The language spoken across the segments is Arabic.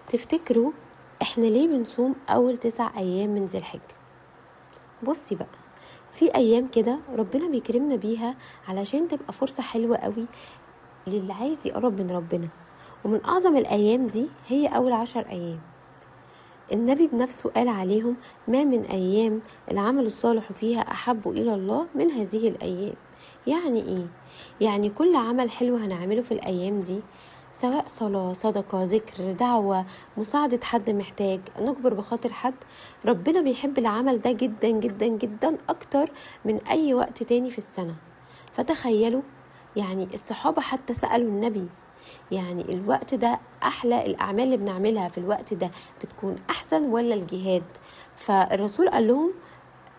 تفتكروا احنا ليه بنصوم اول 9 ايام من ذي الحجة؟ بصي بقى، في ايام كده ربنا بيكرمنا بيها علشان تبقى فرصة حلوة قوي للي عايز يقرب من ربنا. ومن اعظم الايام دي هي اول 10 ايام. النبي بنفسه قال عليهم: ما من ايام العمل الصالح فيها احب الى الله من هذه الايام. يعني ايه؟ يعني كل عمل حلو هنعمله في الايام دي، سواء صلاة، صدقة، ذكر، دعوة، مساعدة حد محتاج، نجبر بخاطر حد، ربنا بيحب العمل ده جدا جدا جدا اكتر من اي وقت تاني في السنة. فتخيلوا، يعني الصحابة حتى سألوا النبي: يعني الوقت ده احلى الاعمال اللي بنعملها في الوقت ده بتكون احسن ولا الجهاد؟ فالرسول قال لهم: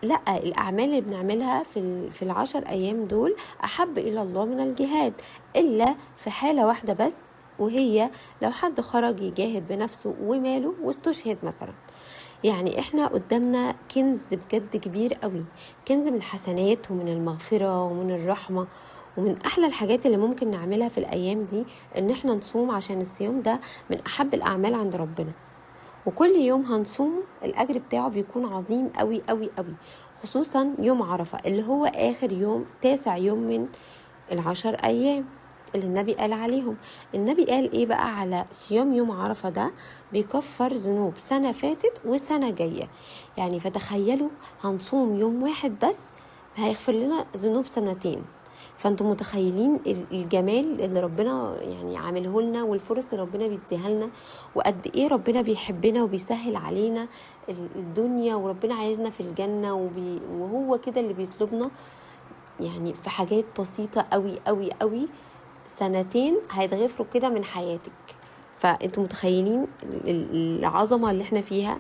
لا، الاعمال اللي بنعملها في العشر ايام دول احب الى الله من الجهاد، الا في حالة واحدة بس، وهي لو حد خرج يجاهد بنفسه وماله واستشهد مثلا. يعني احنا قدامنا كنز بجد كبير قوي، كنز من الحسنات ومن المغفرة ومن الرحمة. ومن احلى الحاجات اللي ممكن نعملها في الايام دي ان احنا نصوم، عشان الصيام ده من احب الاعمال عند ربنا. وكل يوم هنصوم الاجر بتاعه بيكون عظيم قوي قوي قوي، خصوصا يوم عرفة اللي هو اخر يوم، 9 يوم من ال10 ايام اللي النبي قال عليهم. النبي قال ايه بقى على صيام يوم عرفة ده؟ بيكفر ذنوب سنة فاتت وسنة جاية. يعني فتخيلوا، هنصوم يوم واحد بس هيغفر لنا ذنوب سنتين. فانتم متخيلين الجمال اللي ربنا يعني عامله لنا، والفرص اللي ربنا بيديها لنا، وقد ايه ربنا بيحبنا وبيسهل علينا الدنيا، وربنا عايزنا في الجنة، وهو كده اللي بيطلبنا يعني في حاجات بسيطة قوي قوي قوي. سنتين هيتغفروا كده من حياتك. فانتوا متخيلين العظمة اللي احنا فيها؟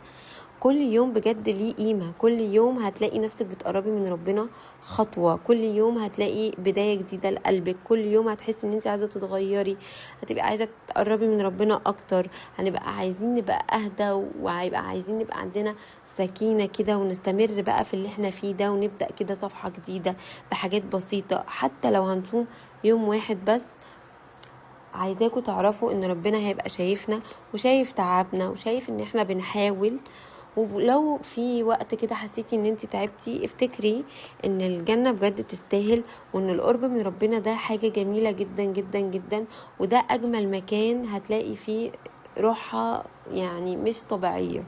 كل يوم بجد ليه قيمة، كل يوم هتلاقي نفسك بتقربي من ربنا خطوة، كل يوم هتلاقي بداية جديدة لقلبك، كل يوم هتحسي ان انت عايزة تتغيري، هتبقى عايزة تقربي من ربنا اكتر، هنبقى عايزين نبقى اهدى، وهيبقى عايزين نبقى عندنا سكينة كده، ونستمر بقى في اللي احنا فيه ده، ونبدأ كده صفحة جديدة بحاجات بسيطة. حتى لو هنصوم يوم واحد بس، عايزاكم تعرفوا ان ربنا هيبقى شايفنا وشايف تعبنا وشايف ان احنا بنحاول. ولو في وقت كده حسيتي ان انت تعبتي، افتكري ان الجنة بجد تستاهل، وان القرب من ربنا ده حاجة جميلة جدا جدا جدا، وده اجمل مكان هتلاقي فيه روحها يعني مش طبيعية.